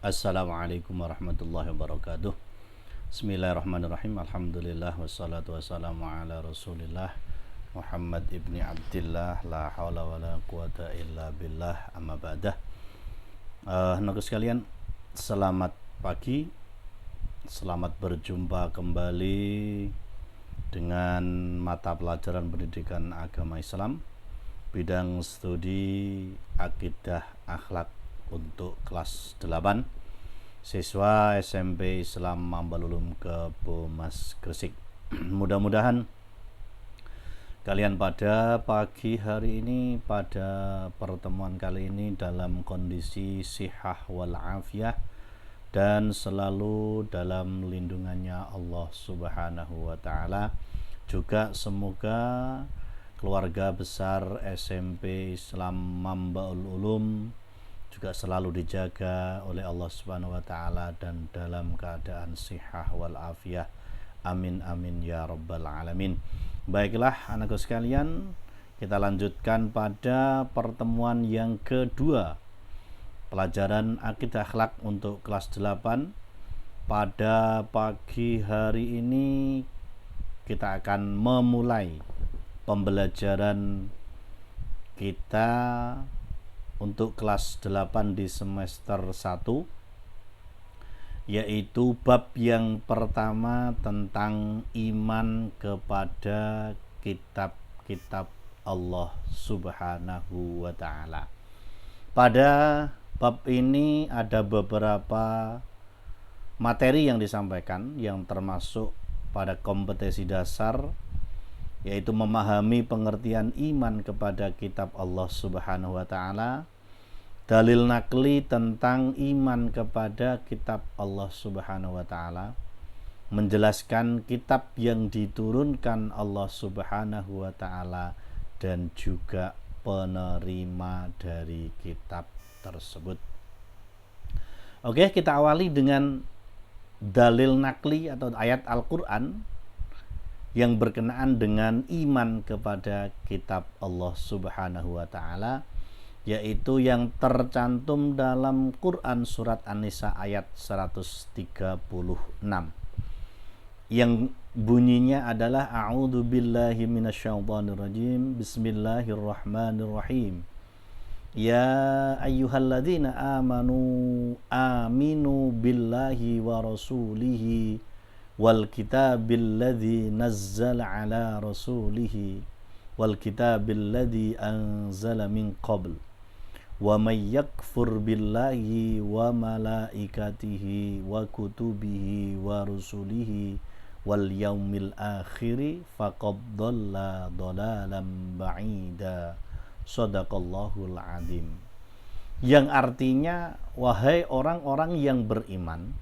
Assalamualaikum warahmatullahi wabarakatuh. Bismillahirrahmanirrahim. Alhamdulillah wassalatu wassalamu ala Rasulillah Muhammad ibni Abdillah la haula wala quwata illa billah amma ba'dah. Anak sekalian, selamat pagi. Selamat berjumpa kembali dengan mata pelajaran pendidikan agama Islam bidang studi akidah akhlak untuk kelas 8 siswa SMP Islam Mambalulum Kebomas Gresik. Mudah-mudahan kalian pada pagi hari ini, pada pertemuan kali ini dalam kondisi sihah wal afiyah dan selalu dalam lindungannya Allah Subhanahu wa taala. Juga semoga keluarga besar SMP Islam Mambaul Ulum juga selalu dijaga oleh Allah Subhanahu wa taala dan dalam keadaan sihah wal afiyah. Amin amin ya rabbal alamin. Baiklah anakku sekalian, kita lanjutkan pada pertemuan yang kedua pelajaran akidah akhlak untuk kelas 8. Pada pagi hari ini kita akan memulai pembelajaran kita untuk kelas 8 di semester 1, yaitu bab yang pertama tentang iman kepada kitab-kitab Allah Subhanahu wa taala. Pada bab ini ada beberapa materi yang disampaikan yang termasuk pada kompetensi dasar, yaitu memahami pengertian iman kepada kitab Allah Subhanahu wa taala, dalil nakli tentang iman kepada kitab Allah Subhanahu wa taala, menjelaskan kitab yang diturunkan Allah Subhanahu wa taala dan juga penerima dari kitab tersebut. Oke, kita awali dengan dalil nakli atau ayat Al-Qur'an yang berkenaan dengan iman kepada kitab Allah Subhanahu wa taala, yaitu yang tercantum dalam Quran surat An-Nisa ayat 136 yang bunyinya adalah a'udzu billahi minasyaitonir rajim, bismillahirrahmanirrahim, ya ayyuhalladzina amanu aminu billahi wa rasulihi wal kitabil ladzi nazzala ala rasulihi wal kitabil ladzi anzala min qabl wa may yakfur billahi wa malaikatihi wa kutubihi wa rusulihi wal yaumil akhiri faqad dhalla dhalalan ba'ida. Shadaqallahul adzim. Yang artinya, wahai orang-orang yang beriman,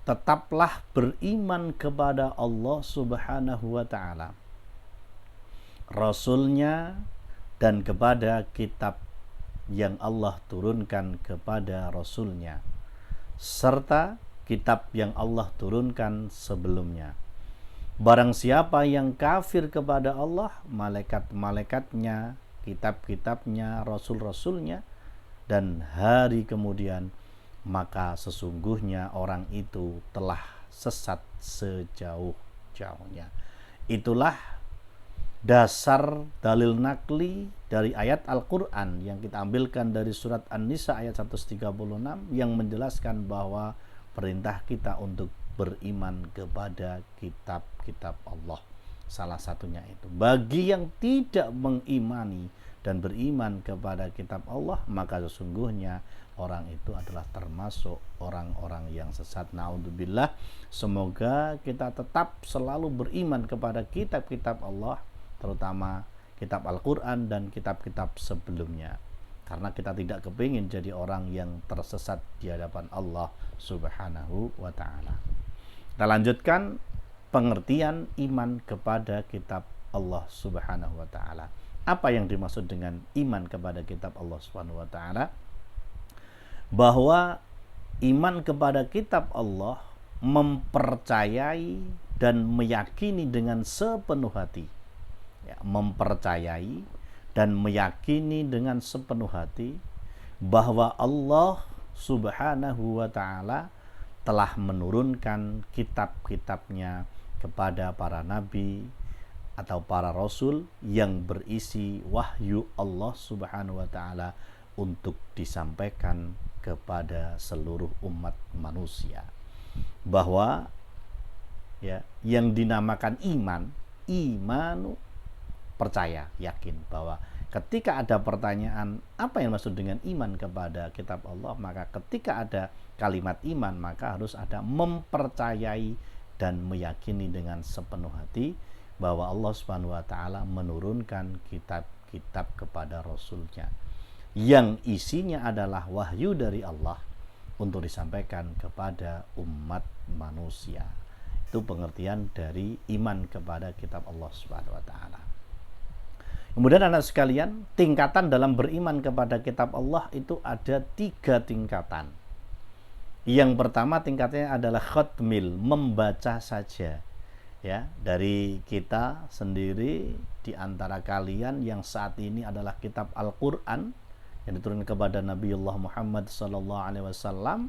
tetaplah beriman kepada Allah Subhanahu wa taala, Rasulnya, dan kepada kitab yang Allah turunkan kepada Rasulnya, serta kitab yang Allah turunkan sebelumnya. Barang siapa yang kafir kepada Allah, malaikat-malaikatnya, kitab-kitabnya, rasul-rasulnya, dan hari kemudian, maka sesungguhnya orang itu telah sesat sejauh-jauhnya. Itulah dasar dalil nakli dari ayat Al-Quran yang kita ambilkan dari surat An-Nisa ayat 136 yang menjelaskan bahwa perintah kita untuk beriman kepada kitab-kitab Allah. Salah satunya itu, bagi yang tidak mengimani dan beriman kepada kitab Allah, maka sesungguhnya orang itu adalah termasuk orang-orang yang sesat. Naudzubillah. Semoga kita tetap selalu beriman kepada kitab-kitab Allah, terutama kitab Al-Quran dan kitab-kitab sebelumnya, karena kita tidak kepingin jadi orang yang tersesat di hadapan Allah Subhanahu wa ta'ala. Kita lanjutkan pengertian iman kepada kitab Allah Subhanahu wa ta'ala. Apa yang dimaksud dengan iman kepada kitab Allah Subhanahu wa ta'ala? Bahwa iman kepada kitab Allah mempercayai dan meyakini dengan sepenuh hati, mempercayai dan meyakini dengan sepenuh hati bahwa Allah Subhanahu wa ta'ala telah menurunkan kitab-kitabnya kepada para nabi atau para rasul yang berisi wahyu Allah Subhanahu wa ta'ala untuk disampaikan kepada seluruh umat manusia. Bahwa ya, yang dinamakan iman, imanu, percaya, yakin bahwa ketika ada pertanyaan apa yang maksud dengan iman kepada kitab Allah, maka ketika ada kalimat iman maka harus ada mempercayai dan meyakini dengan sepenuh hati bahwa Allah Subhanahu wa ta'ala menurunkan kitab-kitab kepada Rasulnya yang isinya adalah wahyu dari Allah untuk disampaikan kepada umat manusia. Itu pengertian dari iman kepada kitab Allah Subhanahu wa ta'ala. Kemudian anak sekalian, tingkatan dalam beriman kepada kitab Allah itu ada 3 tingkatan. Yang pertama tingkatnya adalah khatmil, membaca saja. Ya, dari kita sendiri di antara kalian yang saat ini adalah kitab Al-Qur'an yang diturunkan kepada Nabiullah Muhammad SAW,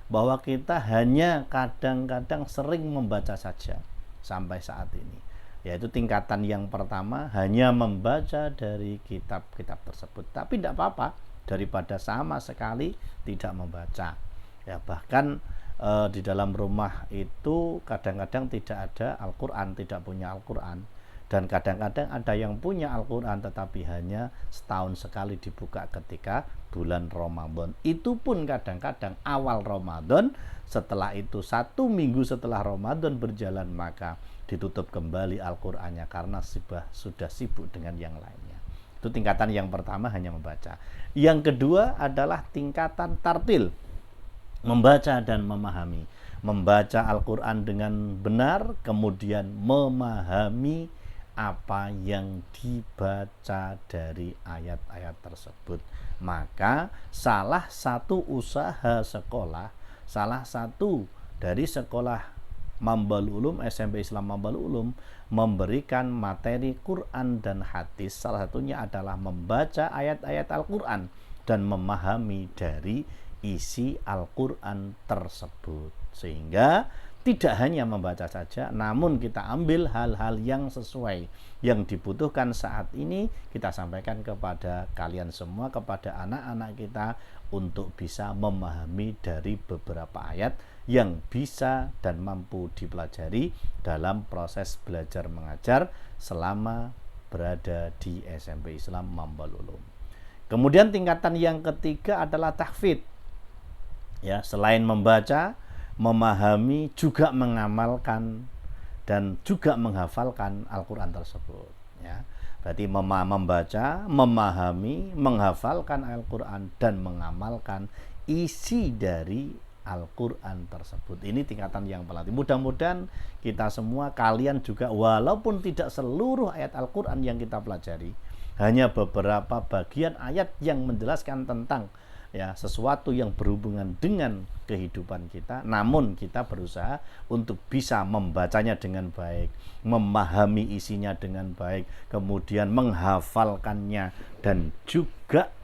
bahwa kita hanya kadang-kadang sering membaca saja sampai saat ini. Yaitu tingkatan yang pertama, hanya membaca dari kitab-kitab tersebut. Tapi tidak apa-apa daripada sama sekali tidak membaca. Ya, bahkan di dalam rumah itu kadang-kadang tidak ada Al-Quran, tidak punya Al-Quran. Dan kadang-kadang ada yang punya Al-Quran tetapi hanya setahun sekali dibuka ketika bulan Ramadan. Itu pun kadang-kadang awal Ramadan, setelah itu 1 minggu setelah Ramadan berjalan maka ditutup kembali Al-Qur'annya karena sudah sibuk dengan yang lainnya. Itu tingkatan yang pertama, hanya membaca. Yang kedua adalah tingkatan tartil, membaca dan memahami. Membaca Al-Qur'an dengan benar, kemudian memahami apa yang dibaca dari ayat-ayat tersebut. Maka salah satu usaha sekolah, salah satu dari sekolah Mambal Ulum, SMP Islam Mambal Ulum, memberikan materi Quran dan hadis. Salah satunya adalah membaca ayat-ayat Al-Quran dan memahami dari isi Al-Quran tersebut. Sehingga tidak hanya membaca saja, namun kita ambil hal-hal yang sesuai, yang dibutuhkan saat ini, kita sampaikan kepada kalian semua, kepada anak-anak kita, untuk bisa memahami dari beberapa ayat yang bisa dan mampu dipelajari dalam proses belajar mengajar selama berada di SMP Islam Mambal Ulum. Kemudian tingkatan yang ketiga adalah tahfidz. Ya, selain membaca, memahami, juga mengamalkan dan juga menghafalkan Al-Quran tersebut. Ya, berarti membaca, memahami, menghafalkan Al-Quran dan mengamalkan isi dari Al-Quran tersebut. Ini tingkatan yang pelatih. Mudah-mudahan kita semua, kalian juga, walaupun tidak seluruh ayat Al-Quran yang kita pelajari, hanya beberapa bagian ayat yang menjelaskan tentang ya sesuatu yang berhubungan dengan kehidupan kita, namun kita berusaha untuk bisa membacanya dengan baik, memahami isinya dengan baik, kemudian menghafalkannya dan juga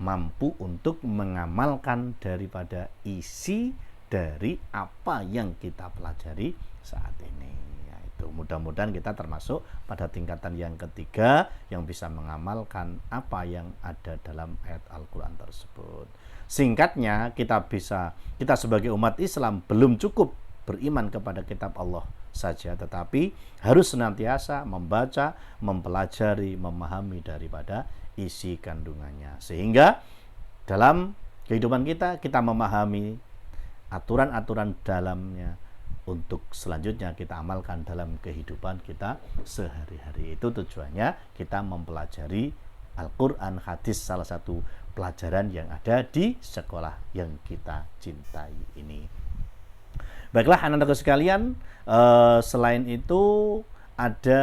mampu untuk mengamalkan daripada isi dari apa yang kita pelajari saat ini. Yaitu mudah-mudahan kita termasuk pada tingkatan yang ketiga yang bisa mengamalkan apa yang ada dalam ayat Al-Quran tersebut. Singkatnya, kita sebagai umat Islam belum cukup beriman kepada kitab Allah saja, tetapi harus senantiasa membaca, mempelajari, memahami daripada isi kandungannya, sehingga dalam kehidupan kita memahami aturan-aturan dalamnya untuk selanjutnya kita amalkan dalam kehidupan kita sehari-hari. Itu tujuannya kita mempelajari Al-Quran, hadis, salah satu pelajaran yang ada di sekolah yang kita cintai ini. Baiklah anak-anakku sekalian, selain itu ada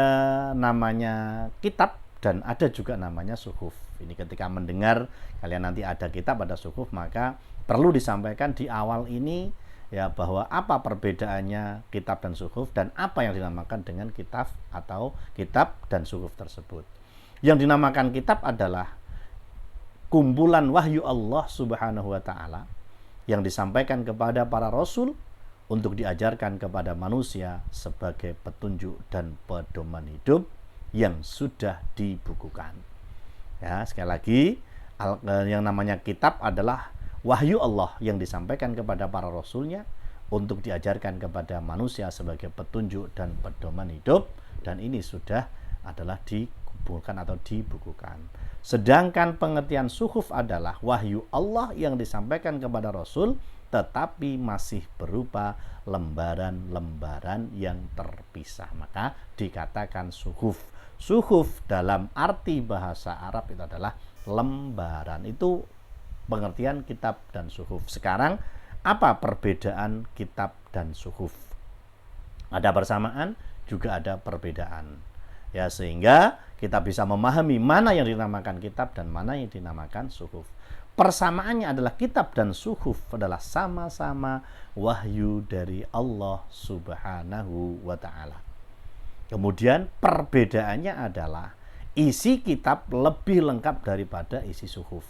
namanya kitab dan ada juga namanya suhuf. Ini ketika mendengar kalian nanti ada kitab, ada suhuf, maka perlu disampaikan di awal ini ya bahwa apa perbedaannya kitab dan suhuf dan apa yang dinamakan dengan kitab atau kitab dan suhuf tersebut. Yang dinamakan kitab adalah kumpulan wahyu Allah Subhanahu wa ta'ala yang disampaikan kepada para rasul untuk diajarkan kepada manusia sebagai petunjuk dan pedoman hidup yang sudah dibukukan. Ya, sekali lagi, yang namanya kitab adalah wahyu Allah yang disampaikan kepada para rasulnya untuk diajarkan kepada manusia sebagai petunjuk dan pedoman hidup, dan ini sudah adalah dikumpulkan atau dibukukan. Sedangkan pengertian suhuf adalah wahyu Allah yang disampaikan kepada Rasul tetapi masih berupa lembaran-lembaran yang terpisah, maka dikatakan suhuf. Suhuf dalam arti bahasa Arab itu adalah lembaran. Itu pengertian kitab dan suhuf. Sekarang apa perbedaan kitab dan suhuf? Ada persamaan, juga ada perbedaan. Ya, sehingga kita bisa memahami mana yang dinamakan kitab dan mana yang dinamakan suhuf. Persamaannya adalah kitab dan suhuf adalah sama-sama wahyu dari Allah Subhanahu wa ta'ala. Kemudian perbedaannya adalah isi kitab lebih lengkap daripada isi suhuf.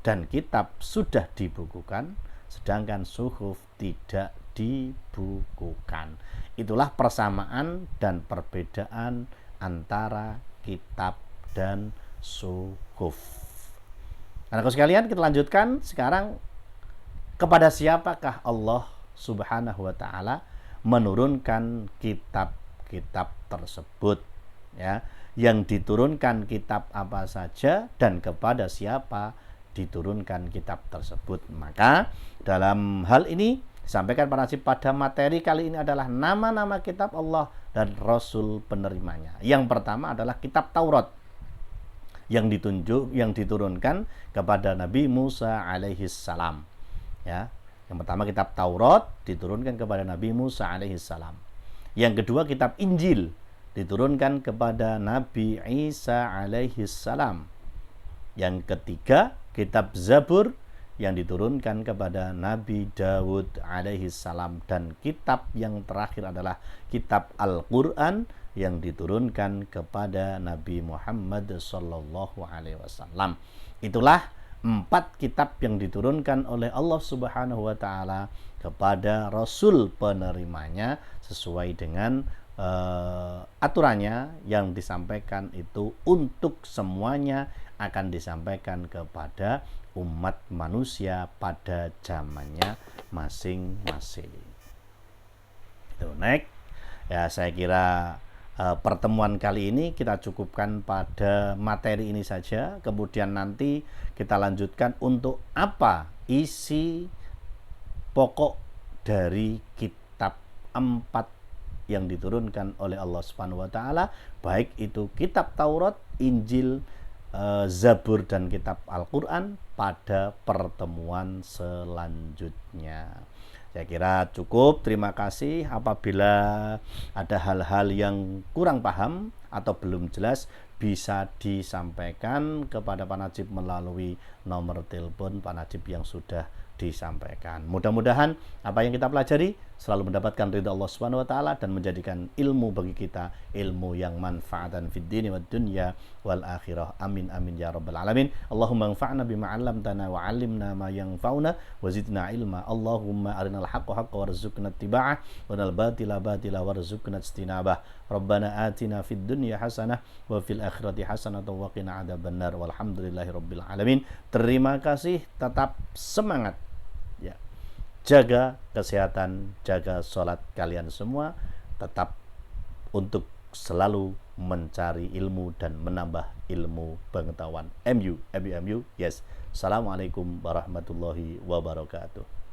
Dan kitab sudah dibukukan, sedangkan suhuf tidak dibukukan. Itulah persamaan dan perbedaan antara kitab dan suhuf. Anak-anak sekalian, kita lanjutkan sekarang, kepada siapakah Allah Subhanahu wa ta'ala menurunkan kitab-kitab tersebut, ya, yang diturunkan kitab apa saja dan kepada siapa diturunkan kitab tersebut. Maka dalam hal ini disampaikan para nasib pada materi kali ini adalah nama-nama kitab Allah dan Rasul penerimanya. Yang pertama adalah kitab Taurat yang diturunkan kepada Nabi Musa alaihi salam. Ya, yang pertama kitab Taurat diturunkan kepada Nabi Musa alaihi salam. Yang kedua kitab Injil diturunkan kepada Nabi Isa alaihi salam. Yang ketiga kitab Zabur yang diturunkan kepada Nabi Daud alaihi salam, dan kitab yang terakhir adalah kitab Al-Quran yang diturunkan kepada Nabi Muhammad sallallahu alaihi wasallam. Itulah 4 kitab yang diturunkan oleh Allah Subhanahu wa ta'ala kepada Rasul penerimanya sesuai dengan aturannya yang disampaikan itu untuk semuanya akan disampaikan kepada umat manusia pada zamannya masing-masing. Itu next. Ya, saya kira pertemuan kali ini kita cukupkan pada materi ini saja. Kemudian nanti kita lanjutkan untuk apa isi pokok dari kitab 4 yang diturunkan oleh Allah Subhanahu wa ta'ala, baik itu kitab Taurat, Injil, Zabur dan kitab Al-Quran pada pertemuan selanjutnya. Saya kira cukup. Terima kasih. Apabila ada hal-hal yang kurang paham atau belum jelas, bisa disampaikan kepada Pak Najib melalui nomor telepon Pak Najib yang sudah disampaikan. Mudah-mudahan apa yang kita pelajari selalu mendapatkan ridha Allah Subhanahu wa taala dan menjadikan ilmu bagi kita ilmu yang manfaatan fid dini wad dunya wal akhirah. Amin amin ya rabbal alamin. Allahumma anfa'na bima 'allamtana wa 'allimna ma yanfa'una wa zidna ilma. Allahumma arinal haqqa haqqan warzuqna ittiba'ah wa arinal batila batila warzuqna ijtinabah. Rabbana atina fid dunya hasanah wa fil akhirati hasanah wa qina adzabannar. Walhamdulillahi rabbil alamin. Terima kasih, tetap semangat. Ya. Jaga kesehatan, jaga sholat kalian semua, tetap untuk selalu mencari ilmu dan menambah ilmu pengetahuan. MU, yes. Assalamualaikum warahmatullahi wabarakatuh.